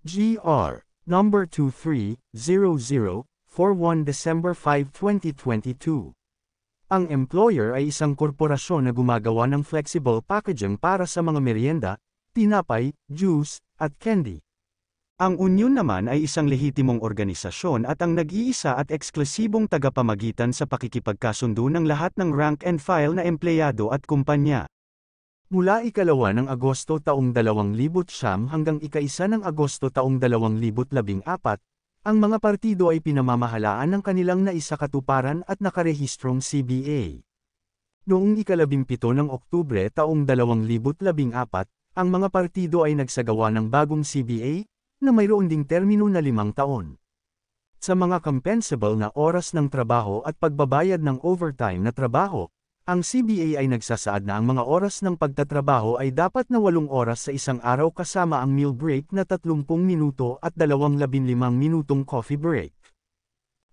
GR. Number 230041 December 5, 2022. Ang employer ay isang korporasyon na gumagawa ng flexible packaging para sa mga merienda, tinapay, juice, at candy. Ang union naman ay isang lehitimong organisasyon at ang nag-iisa at eksklusibong tagapamagitan sa pakikipagkasundo ng lahat ng rank and file na empleyado at kumpanya. Mula ikalawa ng Agosto taong 2009 hanggang ika-1 ng Agosto taong 2014, ang mga partido ay pinamamahalaan ng kanilang naisakatuparan at nakarehistrong CBA. Noong ika-17 ng Oktubre taong 2014, ang mga partido ay nagsagawa ng bagong CBA, na mayroon ding termino na 5 taon. Sa mga compensable na oras ng trabaho at pagbabayad ng overtime na trabaho, ang CBA ay nagsasaad na ang mga oras ng pagtatrabaho ay dapat na 8 oras sa isang araw kasama ang meal break na 30 minuto at 15 minutong coffee break.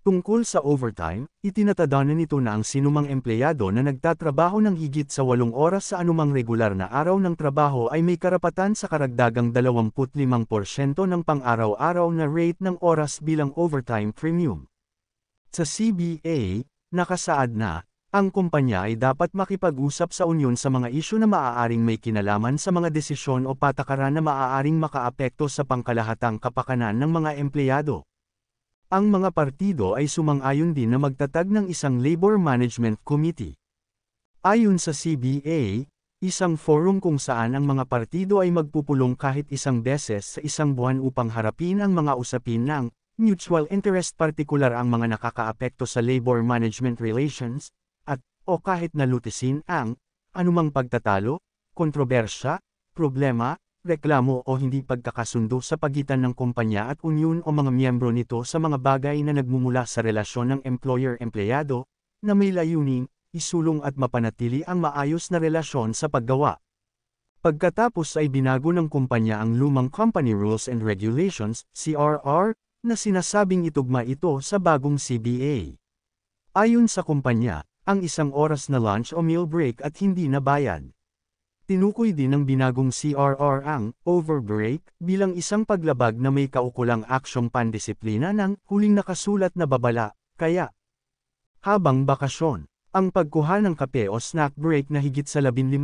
Tungkol sa overtime, itinatadhana nito na ang sinumang empleyado na nagtatrabaho ng higit sa 8 oras sa anumang regular na araw ng trabaho ay may karapatan sa karagdagang 25% ng pang-araw-araw na rate ng oras bilang overtime premium. Sa CBA, nakasaad na, ang kumpanya ay dapat makipag-usap sa union sa mga isyu na maaaring may kinalaman sa mga desisyon o patakaran na maaaring makaapekto sa pangkalahatang kapakanan ng mga empleyado. Ang mga partido ay sumang-ayon din na magtatag ng isang Labor Management Committee. Ayon sa CBA, isang forum kung saan ang mga partido ay magpupulong kahit isang beses sa isang buwan upang harapin ang mga usapin ng mutual interest, partikular ang mga nakakaapekto sa labor management relations, o kahit nalutisin ang anumang pagtatalo, kontrobersya, problema, reklamo o hindi pagkakasundo sa pagitan ng kumpanya at union o mga miyembro nito sa mga bagay na nagmumula sa relasyon ng employer-empleyado, na may layuning isulong at mapanatili ang maayos na relasyon sa paggawa. Pagkatapos ay binago ng kumpanya ang lumang Company Rules and Regulations, CRR, na sinasabing itugma ito sa bagong CBA. Ayon sa kumpanya, ang isang oras na lunch o meal break at hindi na bayad. Tinukoy din ng binagong CRR ang overbreak bilang isang paglabag na may kaukulang aksyong pandisiplina ng huling nakasulat na babala, kaya habang bakasyon, ang pagkuha ng kape o snack break na higit sa 15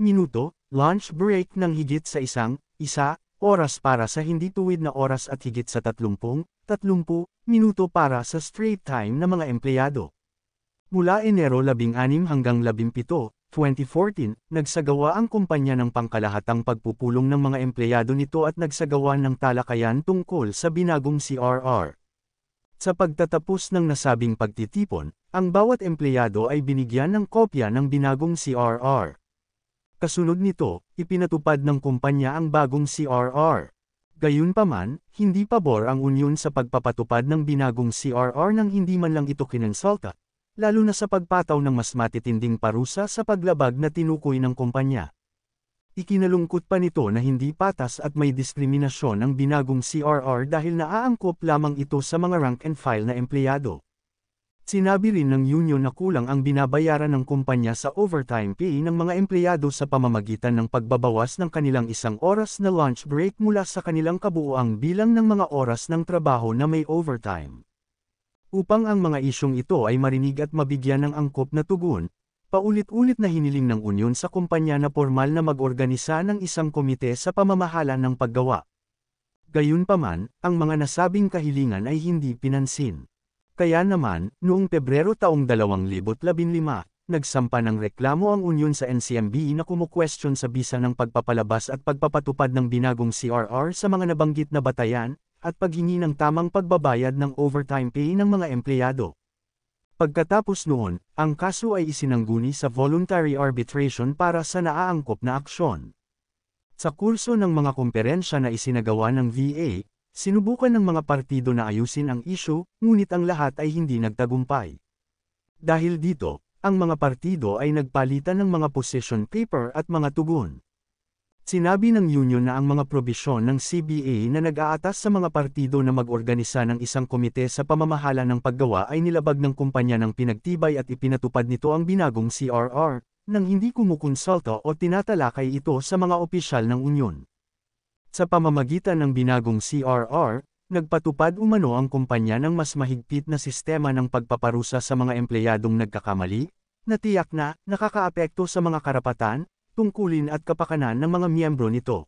minuto, lunch break ng higit sa 1 oras para sa hindi tuwid na oras at higit sa 30 minuto para sa straight time na mga empleyado. Mula Enero 16 hanggang 17, 2014, nagsagawa ang kumpanya ng pangkalahatang pagpupulong ng mga empleyado nito at nagsagawa ng talakayan tungkol sa binagong CRR. Sa pagtatapos ng nasabing pagtitipon, ang bawat empleyado ay binigyan ng kopya ng binagong CRR. Kasunod nito, ipinatupad ng kumpanya ang bagong CRR. Gayunpaman, hindi pabor ang union sa pagpapatupad ng binagong CRR nang hindi man lang ito kinonsulta, lalo na sa pagpataw ng mas matitinding parusa sa paglabag na tinukoy ng kumpanya. Ikinalungkot pa nito na hindi patas at may diskriminasyon ang binagong CRR dahil naaangkop lamang ito sa mga rank and file na empleyado. Sinabi rin ng union na kulang ang binabayaran ng kumpanya sa overtime pay ng mga empleyado sa pamamagitan ng pagbabawas ng kanilang 1 oras na lunch break mula sa kanilang kabuuang bilang ng mga oras ng trabaho na may overtime. Upang ang mga isyong ito ay marinig at mabigyan ng angkop na tugon, paulit-ulit na hiniling ng union sa kumpanya na formal na mag-organisa ng isang komite sa pamamahala ng paggawa. Gayunpaman, ang mga nasabing kahilingan ay hindi pinansin. Kaya naman, noong Pebrero taong 2015, nagsampa ng reklamo ang union sa NCMB na kumukwestiyon sa bisa ng pagpapalabas at pagpapatupad ng binagong CRR sa mga nabanggit na batayan, at paghingi ng tamang pagbabayad ng overtime pay ng mga empleyado. Pagkatapos noon, ang kaso ay isinangguni sa voluntary arbitration para sa naaangkop na aksyon. Sa kurso ng mga komperensya na isinagawa ng VA, sinubukan ng mga partido na ayusin ang issue, ngunit ang lahat ay hindi nagtagumpay. Dahil dito, ang mga partido ay nagpalitan ng mga position paper at mga tugon. Sinabi ng union na ang mga probisyon ng CBA na nag-aatas sa mga partido na mag-organisa ng isang komite sa pamamahala ng paggawa ay nilabag ng kumpanya ng pinagtibay at ipinatupad nito ang binagong CRR, nang hindi kumukonsulta o tinatalakay ito sa mga opisyal ng union. Sa pamamagitan ng binagong CRR, nagpatupad umano ang kumpanya ng mas mahigpit na sistema ng pagpaparusa sa mga empleyadong nagkakamali, na tiyak na nakakaapekto sa mga karapatan, tungkulin at kapakanan ng mga miyembro nito.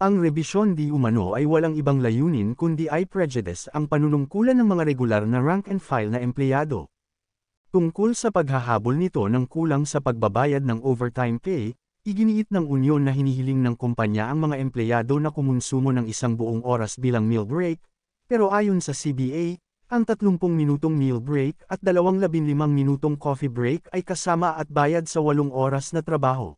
Ang rebisyon di umano ay walang ibang layunin kundi ay prejudice ang panunungkulan ng mga regular na rank and file na empleyado. Tungkol sa paghahabol nito ng kulang sa pagbabayad ng overtime pay, iginiit ng unyon na hinihiling ng kumpanya ang mga empleyado na kumonsumo ng isang buong oras bilang meal break, pero ayon sa CBA, ang 30 minutong meal break at 15 minutong coffee break ay kasama at bayad sa 8 oras na trabaho.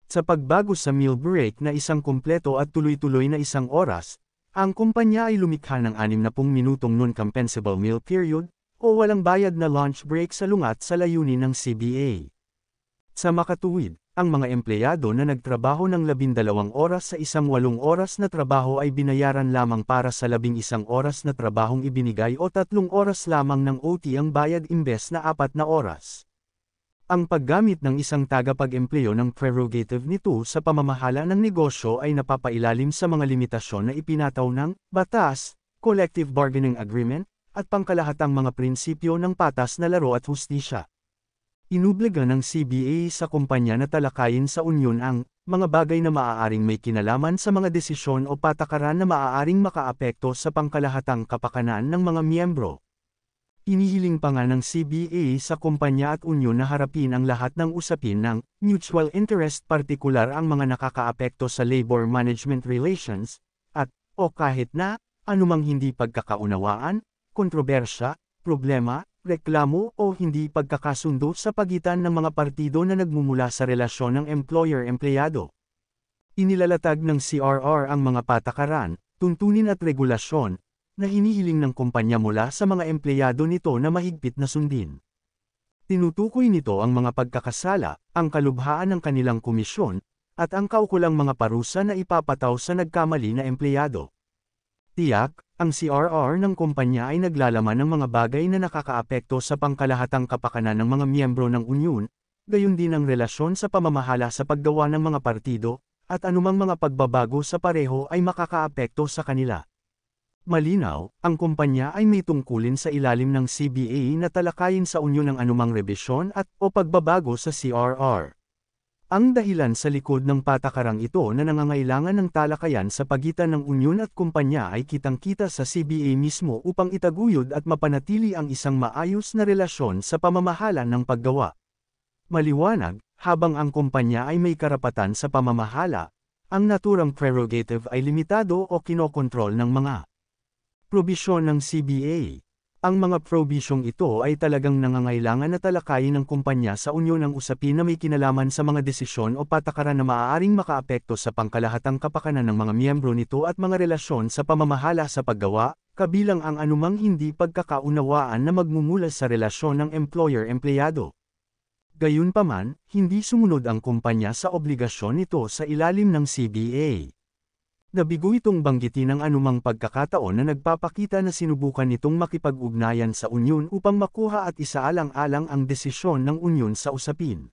Sa pagbago sa meal break na isang kumpleto at tuloy-tuloy na 1 oras, ang kumpanya ay lumikha ng 60 minutong non-compensable meal period, o walang bayad na lunch break sa lungat sa layunin ng CBA. Sa makatuwid, ang mga empleyado na nagtrabaho ng 12 oras sa isang 8 oras na trabaho ay binayaran lamang para sa 11 oras na trabahong ibinigay o 3 oras lamang ng OT ang bayad imbes na 4 na oras. Ang paggamit ng isang tagapag-empleyo ng prerogative nito sa pamamahala ng negosyo ay napapailalim sa mga limitasyon na ipinataw ng batas, collective bargaining agreement, at pangkalahatang mga prinsipyo ng patas na laro at hustisya. Inubliga ng CBA sa kumpanya na talakayin sa unyon ang mga bagay na maaaring may kinalaman sa mga desisyon o patakaran na maaaring makaapekto sa pangkalahatang kapakanan ng mga miyembro. Inihiling pa nga ng CBA sa kumpanya at unyon na harapin ang lahat ng usapin ng mutual interest, partikular ang mga nakakaapekto sa labor management relations, at o kahit na anumang hindi pagkakaunawaan, kontrobersya, problema, reklamo o hindi pagkakasundo sa pagitan ng mga partido na nagmumula sa relasyon ng employer-empleyado. Inilalatag ng CRR ang mga patakaran, tuntunin at regulasyon, na hinihiling ng kumpanya mula sa mga empleyado nito na mahigpit na sundin. Tinutukoy nito ang mga pagkakasala, ang kalubhaan ng kanilang komisyon, at ang kaukulang mga parusa na ipapataw sa nagkamali na empleyado. Tiyak, ang CRR ng kumpanya ay naglalaman ng mga bagay na nakakaapekto sa pangkalahatang kapakanan ng mga miyembro ng unyon, gayon din ang relasyon sa pamamahala sa paggawa ng mga partido, at anumang mga pagbabago sa pareho ay makakaapekto sa kanila. Malinaw, ang kumpanya ay may tungkulin sa ilalim ng CBA na talakayin sa unyon ang anumang rebisyon at o pagbabago sa CRR. Ang dahilan sa likod ng patakarang ito na nangangailangan ng talakayan sa pagitan ng unyon at kumpanya ay kitang-kita sa CBA mismo upang itaguyod at mapanatili ang isang maayos na relasyon sa pamamahala ng paggawa. Maliwanag, habang ang kumpanya ay may karapatan sa pamamahala, ang naturang prerogative ay limitado o kinokontrol ng mga probisyon ng CBA. Ang mga probisyong ito ay talagang nangangailangan na talakayin ng kumpanya sa unyon ng usapin na may kinalaman sa mga desisyon o patakaran na maaaring makaapekto sa pangkalahatang kapakanan ng mga miyembro nito at mga relasyon sa pamamahala sa paggawa, kabilang ang anumang hindi pagkakaunawaan na magmumula sa relasyon ng employer-empleyado. Gayunpaman, hindi sumunod ang kumpanya sa obligasyon nito sa ilalim ng CBA. Nabigo itong banggitin ang anumang pagkakataon na nagpapakita na sinubukan nitong makipag-ugnayan sa unyon upang makuha at isaalang-alang ang desisyon ng unyon sa usapin.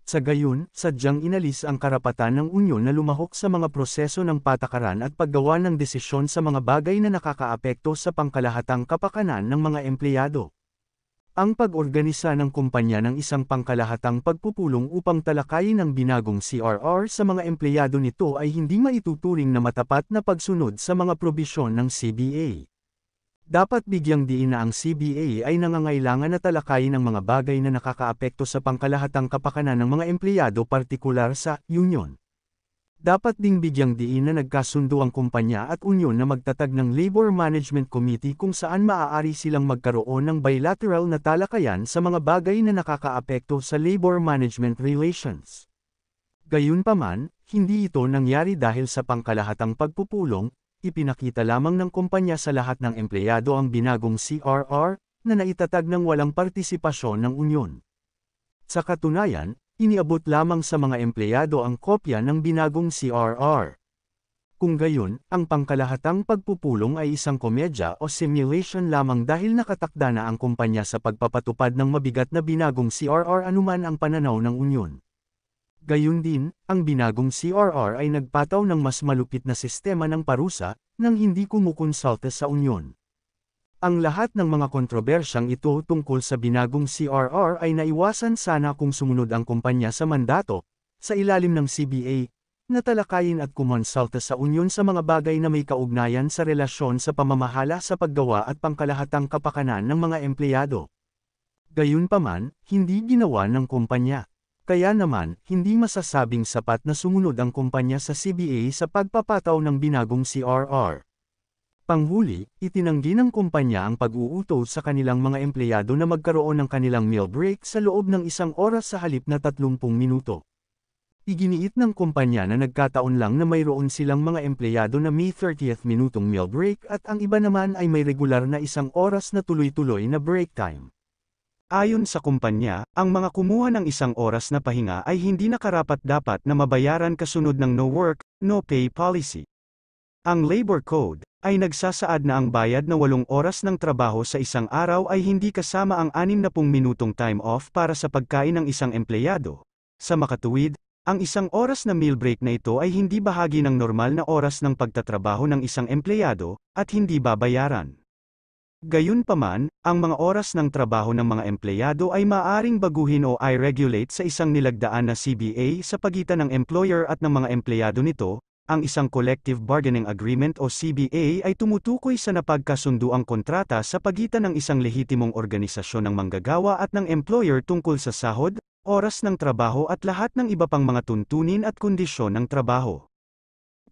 Sa gayon, sadyang inalis ang karapatan ng unyon na lumahok sa mga proseso ng patakaran at paggawa ng desisyon sa mga bagay na nakakaapekto sa pangkalahatang kapakanan ng mga empleyado. Ang pag-organisa ng kumpanya ng isang pangkalahatang pagpupulong upang talakayin ang binagong CRR sa mga empleyado nito ay hindi maituturing na matapat na pagsunod sa mga probisyon ng CBA. Dapat bigyang diin na ang CBA ay nangangailangan na talakayin ang mga bagay na nakakaapekto sa pangkalahatang kapakanan ng mga empleyado, partikular sa union. Dapat ding bigyang diin na nagkasundo ang kumpanya at unyon na magtatag ng Labor Management Committee kung saan maaari silang magkaroon ng bilateral na talakayan sa mga bagay na nakakaapekto sa labor management relations. Gayunpaman, hindi ito nangyari dahil sa pangkalahatang pagpupulong, ipinakita lamang ng kumpanya sa lahat ng empleyado ang binagong CRR, na naitatag ng walang partisipasyon ng unyon. Sa katunayan, iniabot lamang sa mga empleyado ang kopya ng binagong CRR. Kung gayon, ang pangkalahatang pagpupulong ay isang komedya o simulation lamang dahil nakatakda na ang kumpanya sa pagpapatupad ng mabigat na binagong CRR anuman ang pananaw ng unyon. Gayun din, ang binagong CRR ay nagpataw ng mas malupit na sistema ng parusa, nang hindi kumukonsulta sa Unyon. Ang lahat ng mga kontrobersyang ito tungkol sa binagong CRR ay naiwasan sana kung sumunod ang kumpanya sa mandato, sa ilalim ng CBA, na talakayin at kumonsulta sa Unyon sa mga bagay na may kaugnayan sa relasyon sa pamamahala sa paggawa at pangkalahatang kapakanan ng mga empleyado. Gayunpaman, hindi ginawa ng kumpanya. Kaya naman, hindi masasabing sapat na sumunod ang kumpanya sa CBA sa pagpapataw ng binagong CRR. Panghuli, itinanggi ng kumpanya ang pag-uutos sa kanilang mga empleyado na magkaroon ng kanilang meal break sa loob ng 1 oras sa halip na 30 minuto. Iginiit ng kumpanya na nagkataon lang na mayroon silang mga empleyado na may 30th minutong meal break at ang iba naman ay may regular na 1 oras na tuloy-tuloy na break time. Ayon sa kumpanya, ang mga kumuha ng 1 oras na pahinga ay hindi nakarapat-dapat na mabayaran kasunod ng no work, no pay policy. Ang Labor Code ay nagsasaad na ang bayad na 8 oras ng trabaho sa isang araw ay hindi kasama ang 60 minutong time off para sa pagkain ng isang empleyado. Sa makatuwid, ang 1 oras na meal break na ito ay hindi bahagi ng normal na oras ng pagtatrabaho ng isang empleyado, at hindi babayaran. Gayunpaman, ang mga oras ng trabaho ng mga empleyado ay maaaring baguhin o i-regulate sa isang nilagdaan na CBA sa pagitan ng employer at ng mga empleyado nito. Ang isang Collective Bargaining Agreement o CBA ay tumutukoy sa napagkasunduang kontrata sa pagitan ng isang lehitimong organisasyon ng manggagawa at ng employer tungkol sa sahod, oras ng trabaho at lahat ng iba pang mga tuntunin at kondisyon ng trabaho.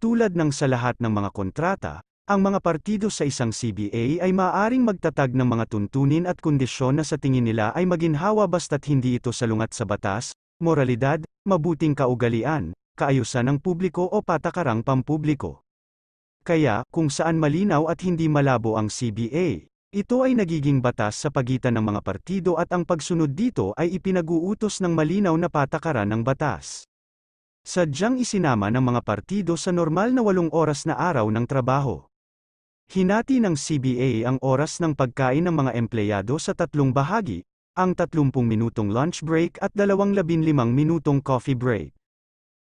Tulad ng sa lahat ng mga kontrata, ang mga partido sa isang CBA ay maaaring magtatag ng mga tuntunin at kondisyon na sa tingin nila ay maginhawa basta't hindi ito salungat sa batas, moralidad, mabuting kaugalian, kaayusan ng publiko o patakarang pampubliko. Kaya, kung saan malinaw at hindi malabo ang CBA, ito ay nagiging batas sa pagitan ng mga partido at ang pagsunod dito ay ipinag-uutos ng malinaw na patakaran ng batas. Sadyang isinama ng mga partido sa normal na 8 oras na araw ng trabaho. Hinati ng CBA ang oras ng pagkain ng mga empleyado sa 3 bahagi, ang 30 minutong lunch break at 15 minutong coffee break.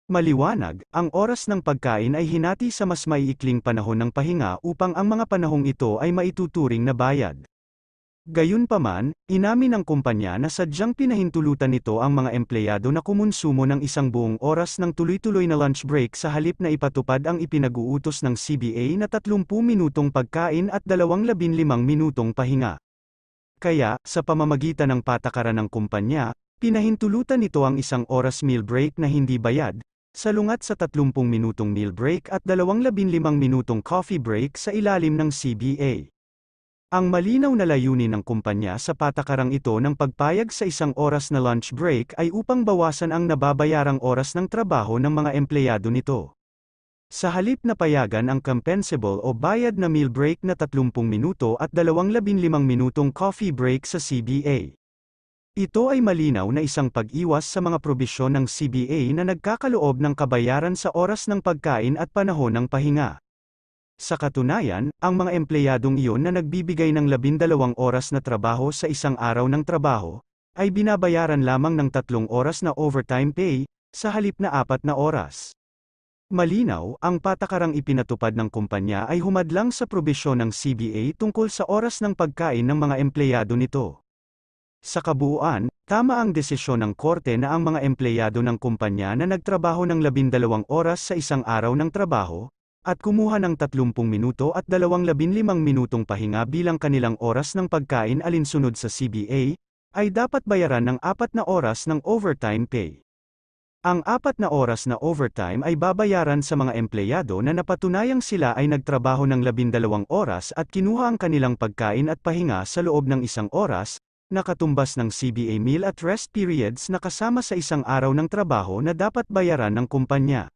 Maliwanag, ang oras ng pagkain ay hinati sa mas maiikling panahon ng pahinga upang ang mga panahong ito ay maituturing na bayad. Gayunpaman, inamin ng kumpanya na sadyang pinahintulutan nito ang mga empleyado na kumonsumo ng 1 buong oras ng tuloy-tuloy na lunch break sa halip na ipatupad ang ipinag-uutos ng CBA na 30 minutong pagkain at 15 minutong pahinga. Kaya, sa pamamagitan ng patakaran ng kumpanya, pinahintulutan nito ang 1 oras meal break na hindi bayad, salungat sa 30 minutong meal break at 15 minutong coffee break sa ilalim ng CBA. Ang malinaw na layunin ng kumpanya sa patakarang ito ng pagpayag sa 1 oras na lunch break ay upang bawasan ang nababayarang oras ng trabaho ng mga empleyado nito. Sa halip na payagan ang compensable o bayad na meal break na 30 minuto at 15 minutong coffee break sa CBA. Ito ay malinaw na isang pag-iwas sa mga probisyon ng CBA na nagkakaloob ng kabayaran sa oras ng pagkain at panahon ng pahinga. Sa katunayan, ang mga empleyadong iyon na nagbibigay ng 12 oras na trabaho sa isang araw ng trabaho, ay binabayaran lamang ng 3 oras na overtime pay, sa halip na 4 na oras. Malinaw, ang patakarang ipinatupad ng kumpanya ay humadlang sa probisyon ng CBA tungkol sa oras ng pagkain ng mga empleyado nito. Sa kabuuan, tama ang desisyon ng korte na ang mga empleyado ng kumpanya na nagtrabaho ng 12 oras sa isang araw ng trabaho, at kumuha ng 30 minuto at 15 minutong pahinga bilang kanilang oras ng pagkain alinsunod sa CBA, ay dapat bayaran ng 4 na oras ng overtime pay. Ang 4 na oras na overtime ay babayaran sa mga empleyado na napatunayang sila ay nagtrabaho ng 12 oras at kinuha ang kanilang pagkain at pahinga sa loob ng 1 oras, na katumbas ng CBA meal at rest periods na kasama sa isang araw ng trabaho na dapat bayaran ng kumpanya.